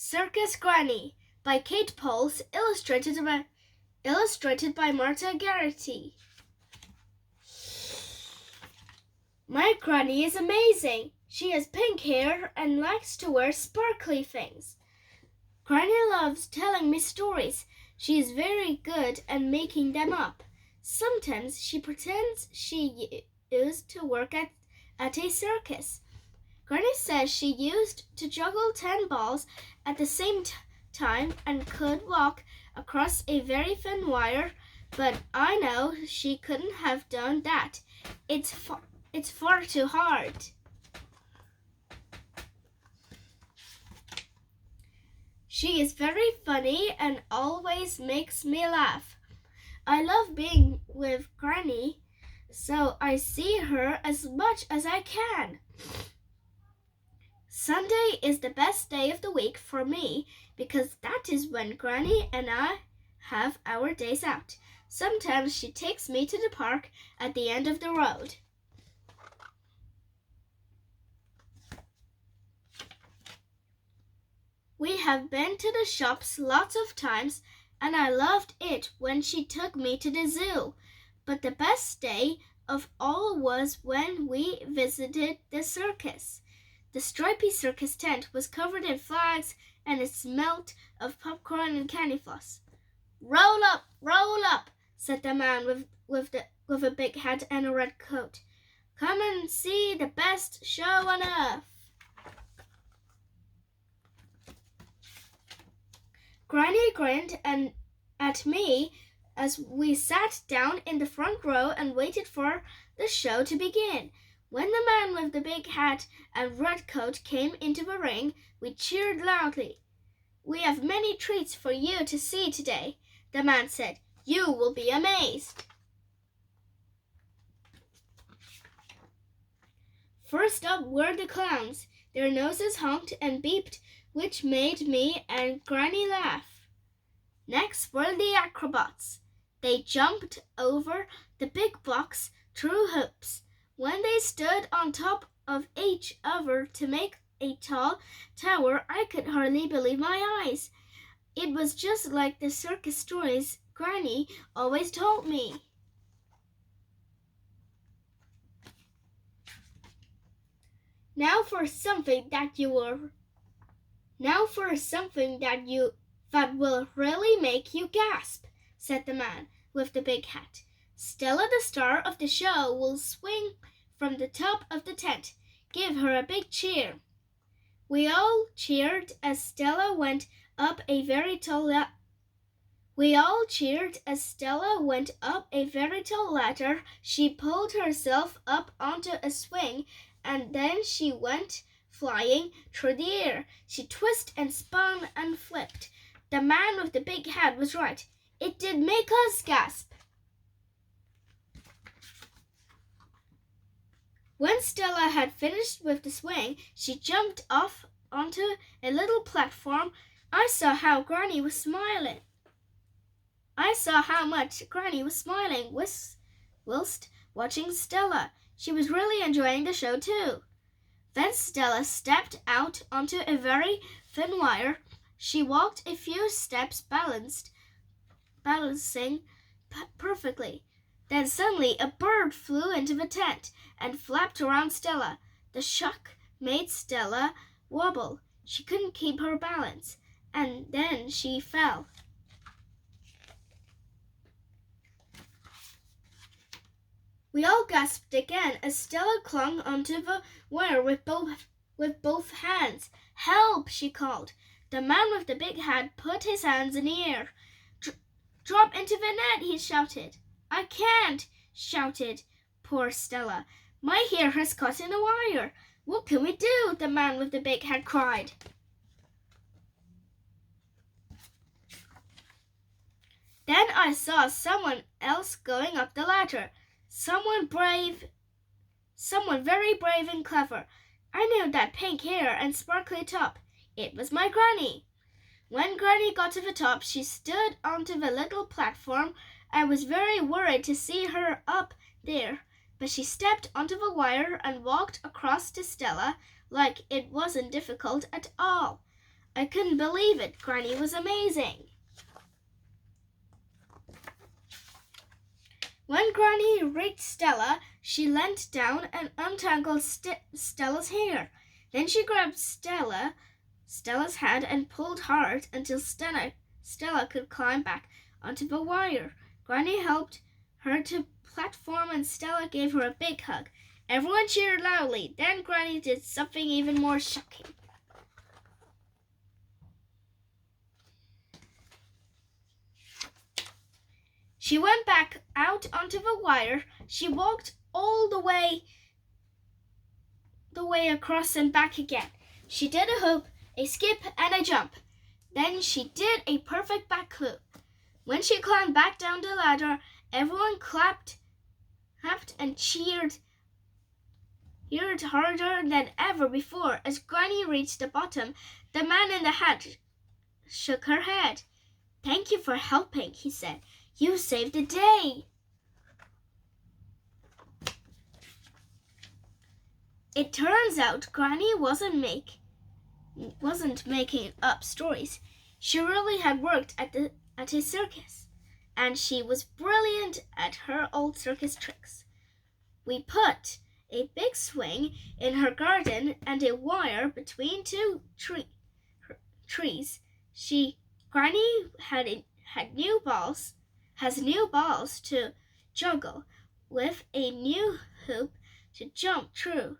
Circus Granny by Kate Poels, illustrated by Marta Garrity. My granny is amazing. She has pink hair and likes to wear sparkly things. Granny loves telling me stories. She is very good at making them up. Sometimes she pretends she used to work at a circus. Granny says she used to juggle 10 balls at the same time and could walk across a very thin wire, but I know she couldn't have done that. It's far too hard. She is very funny and always makes me laugh. I love being with Granny, so I see her as much as I can. Sunday is the best day of the week for me because that is when Granny and I have our days out. Sometimes she takes me to the park at the end of the road. We have been to the shops lots of times, and I loved it when she took me to the zoo. But the best day of all was when we visited the circus. The stripy circus tent was covered in flags, and it smelt of popcorn and candy floss. Roll up, said the man with a big hat and a red coat. Come and see the best show on earth. Granny grinned at me as we sat down in the front row and waited for the show to begin. When the man with the big hat and red coat came into the ring, we cheered loudly. We have many treats for you to see today, the man said. You will be amazed. First up were the clowns. Their noses honked and beeped, which made me and Granny laugh. Next were the acrobats. They jumped over the big blocks through hoops. When they stood on top of each other to make a tall tower, I could hardly believe my eyes. It was just like the circus stories Granny always told me. Now for something that will really make you gasp, said the man with the big hat. Stella, the star of the show, will swing from the top of the tent. Give her a big cheer. We all cheered as Stella went up a very tall ladder. She pulled herself up onto a swing, and then she went flying through the air. She twisted and spun and flipped. The man with the big hat was right. It did make us gasp. When Stella had finished with the swing, she jumped off onto a little platform. I saw how much Granny was smiling whilst watching Stella. She was really enjoying the show too. Then Stella stepped out onto a very thin wire. She walked a few steps balancing perfectly. Then suddenly a bird flew into the tent and flapped around Stella. The shock made Stella wobble. She couldn't keep her balance, and then she fell. We all gasped again as Stella clung onto the wire with both hands. Help, she called. The man with the big hat put his hands in the air. Drop into the net, he shouted. I can't, shouted poor Stella. My hair has caught in the wire. What can we do? The man with the big hat cried. Then I saw someone else going up the ladder. Someone very brave and clever. I knew that pink hair and sparkly top. It was my Granny. When Granny got to the top, she stood onto the little platform. I was very worried to see her up there, but she stepped onto the wire and walked across to Stella like it wasn't difficult at all. I couldn't believe it. Granny was amazing. When Granny reached Stella, she leant down and untangled Stella's hair. Then she grabbed Stella's hand and pulled hard until Stella could climb back onto the wire. Granny helped her to platform and Stella gave her a big hug. Everyone cheered loudly. Then Granny did something even more shocking. She went back out onto the wire. She walked all the way across and back again. She did a hoop, a skip, and a jump. Then she did a perfect back loop. When she climbed back down the ladder, everyone clapped and cheered harder than ever before. As Granny reached the bottom, the man in the hat shook her head. "Thank you for helping," he said. "You saved the day." It turns out Granny wasn't making up stories. She really had worked at a circus, and she was brilliant at her old circus tricks. We put a big swing in her garden and a wire between two trees. Granny has new balls to juggle with a new hoop to jump through.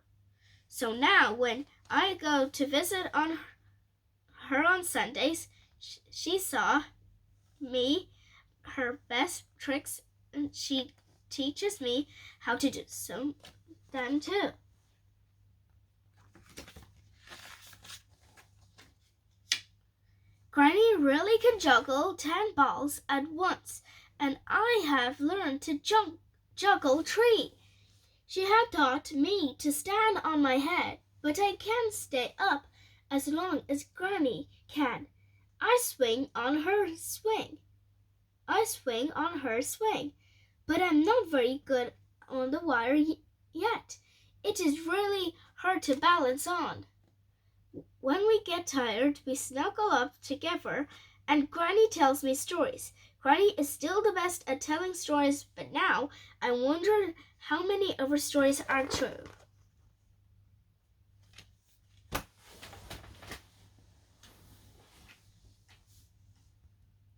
So now when I go to visit her on Sundays, she saw me her best tricks and she teaches me how to do them too. Granny really can juggle 10 balls at once, and I have learned to juggle 3. She had taught me to stand on my head, but I can't stay up as long as Granny can. I swing on her swing, but I'm not very good on the wire yet. It is really hard to balance on. When we get tired, we snuggle up together and Granny tells me stories. Granny is still the best at telling stories, but now I wonder how many of her stories are true.